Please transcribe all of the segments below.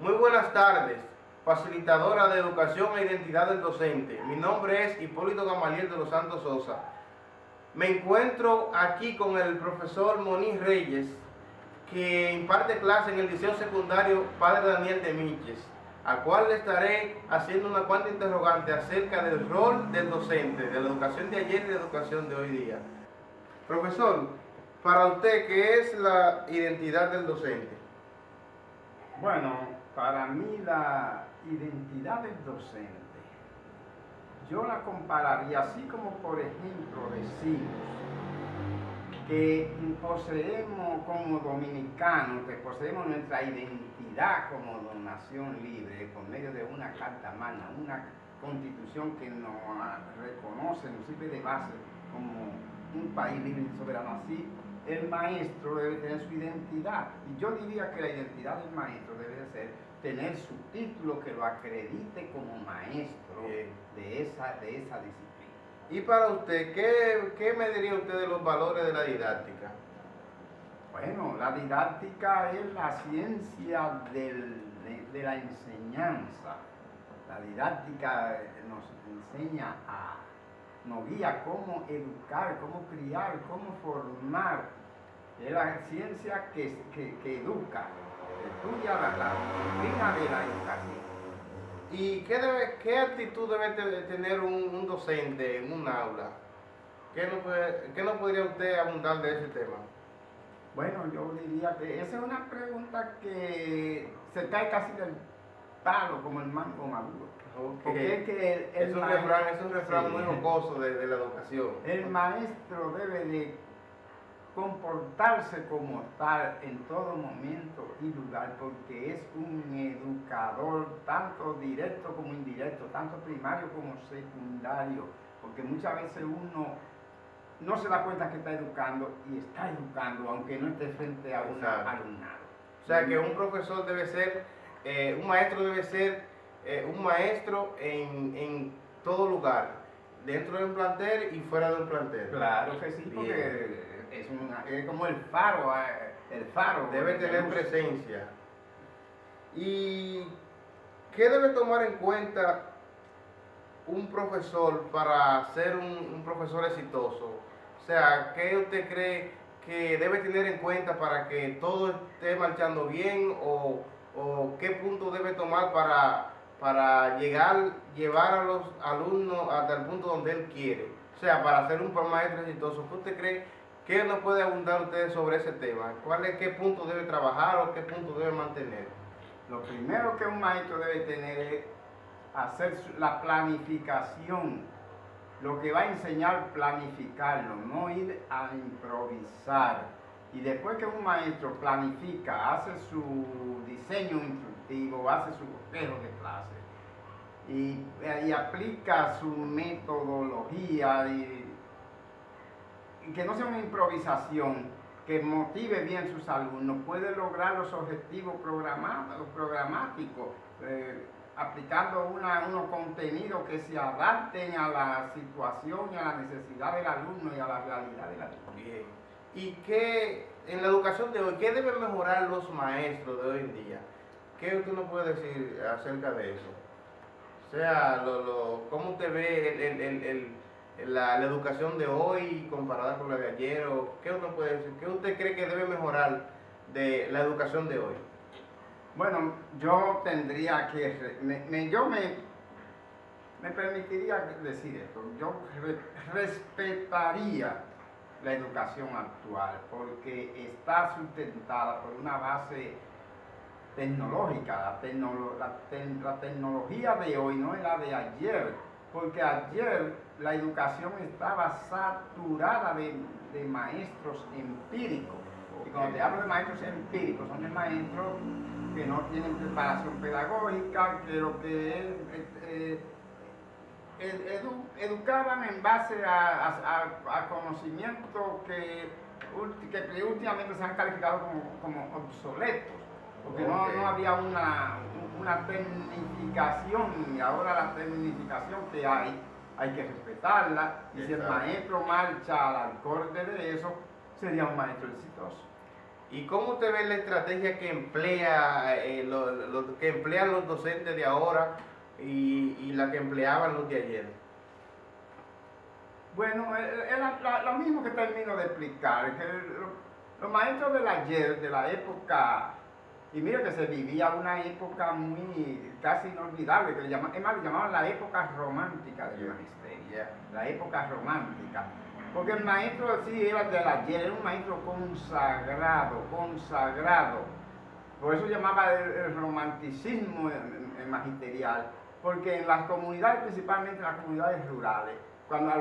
Muy buenas tardes, facilitadora de educación e identidad del docente. Mi nombre es Hipólito Gamaliel de los Santos Sosa. Me encuentro aquí con el profesor Moniz Reyes, que imparte clase en el liceo secundario Padre Daniel de Miches, al cual le estaré haciendo una cuanta interrogante acerca del rol del docente, de la educación de ayer y de la educación de hoy día. Profesor, para usted, ¿qué es la identidad del docente? Bueno, para mí la identidad del docente, yo la compararía así como por ejemplo decimos que poseemos como dominicanos, que poseemos nuestra identidad como nación libre por medio de una carta magna, una constitución que nos reconoce, nos sirve de base como un país libre y soberano. Así, el maestro debe tener su identidad, y yo diría que la identidad del maestro debe ser tener su título que lo acredite como maestro de esa disciplina. Y para usted, ¿qué me diría usted de los valores de la didáctica? Bueno, la didáctica es la ciencia de la enseñanza. La didáctica nos enseña nos guía cómo educar, cómo criar, cómo formar. Es la ciencia que educa, estudia la disciplina de la educación. ¿Y qué actitud debe tener un docente en un aula? ¿Qué no podría usted abundar de ese tema? Bueno, yo diría que esa es una pregunta que se cae casi del palo como el mango maduro. Okay. Porque es que es un refrán sí, muy jocoso de la educación. El maestro debe de comportarse como tal en todo momento y lugar, porque es un educador tanto directo como indirecto, tanto primario como secundario, porque muchas veces uno no se da cuenta que está educando y está educando aunque no esté frente a un alumnado. O sea que un profesor debe ser, un maestro debe ser un maestro en todo lugar, dentro de un plantel y fuera de un plantel. Claro que sí, porque es como el faro debe tener presencia. ¿Y qué debe tomar en cuenta un profesor para ser un profesor exitoso? O sea, ¿qué usted cree que debe tener en cuenta para que todo esté marchando bien, o qué punto debe tomar para llevar a los alumnos hasta el punto donde él quiere? O sea, para ser un maestro exitoso, ¿qué usted cree? ¿Qué nos puede abundar usted sobre ese tema? ¿Qué punto debe trabajar o qué punto debe mantener? Lo primero que un maestro debe tener es hacer la planificación. Lo que va a enseñar, planificarlo, no ir a improvisar. Y después que un maestro planifica, hace su diseño instructivo, hace su bosquejo de clase y aplica su metodología y que no sea una improvisación, que motive bien sus alumnos, puede lograr los objetivos programáticos, aplicando unos contenidos que se adapten a la situación y a la necesidad del alumno y a la realidad del alumno. Bien. ¿Y qué, en la educación de hoy, qué deben mejorar los maestros de hoy en día? ¿Qué usted nos puede decir acerca de eso? O sea, ¿cómo usted ve la educación de hoy comparada con la de ayer? ¿O qué usted puede decir? ¿Qué usted cree que debe mejorar de la educación de hoy? Bueno, yo tendría que, me permitiría decir esto, yo respetaría la educación actual porque está sustentada por una base tecnológica. La tecnología de hoy no es la de ayer, porque ayer la educación estaba saturada de maestros empíricos. Y cuando te hablo de maestros empíricos, son de maestros que no tienen preparación pedagógica, que lo que educaban en base a conocimientos que últimamente se han calificado como obsoletos, porque no había una tecnificación, y ahora la tecnificación que hay que respetarla, y si el maestro marcha al acorde de eso, sería un maestro exitoso. ¿Y cómo usted ve la estrategia que emplea, que emplean los docentes de ahora y la que empleaban los de ayer? Bueno, es lo mismo que termino de explicar, que los maestros del ayer, de la época, y mira que se vivía una época muy casi inolvidable, que le llamaban la época romántica del magisterio, la época romántica. Porque el maestro sí era del ayer, era un maestro consagrado, consagrado. Por eso llamaba el romanticismo magisterial, porque en las comunidades, principalmente en las comunidades rurales, cuando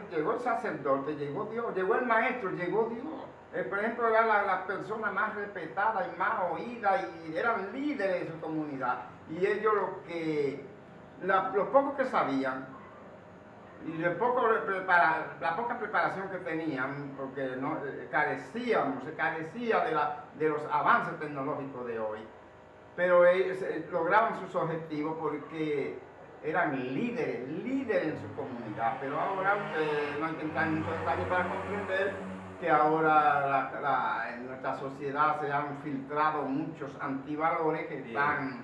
llegó el sacerdote, llegó Dios, llegó el maestro, llegó Dios. Por ejemplo, era la persona más respetada y más oída y eran líderes de su comunidad. Y ellos los pocos que sabían, y la poca preparación que tenían, porque no, se carecía de los avances tecnológicos de hoy, pero ellos lograban sus objetivos porque eran líderes en su comunidad. Pero ahora no hay que entrar en muchos detalles para comprender que ahora en nuestra sociedad se han filtrado muchos antivalores que están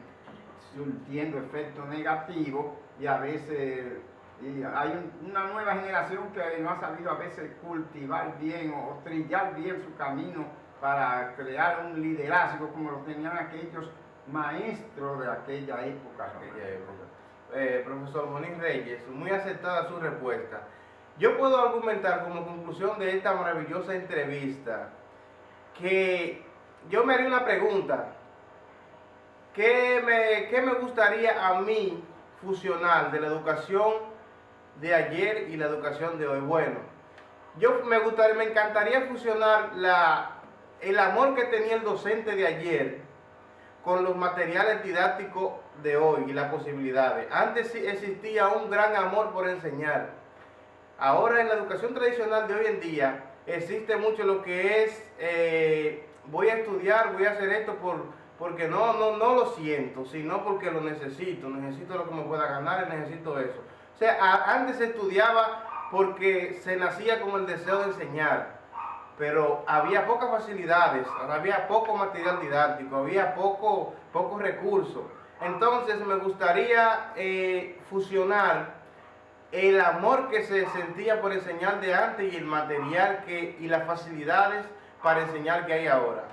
surtiendo efectos negativos y a veces hay una nueva generación que no ha sabido a veces cultivar bien o trillar bien su camino para crear un liderazgo como lo tenían aquellos maestros de aquella época. Profesor Moniz Reyes, muy acertada su respuesta. Yo puedo argumentar como conclusión de esta maravillosa entrevista que yo me haría una pregunta. ¿Qué me gustaría a mí fusionar de la educación de ayer y la educación de hoy? Bueno, me encantaría fusionar el amor que tenía el docente de ayer con los materiales didácticos de hoy y las posibilidades. Antes sí existía un gran amor por enseñar. Ahora en la educación tradicional de hoy en día existe mucho lo que es voy a estudiar, voy a hacer esto porque no lo siento, sino porque lo necesito lo que me pueda ganar, necesito eso. O sea, antes se estudiaba porque se nacía con el deseo de enseñar, pero había pocas facilidades, había poco material didáctico, había pocos recursos. Entonces me gustaría fusionar el amor que se sentía por enseñar de antes y el material y las facilidades para enseñar que hay ahora.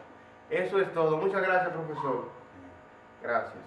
Eso es todo. Muchas gracias, profesor. Gracias.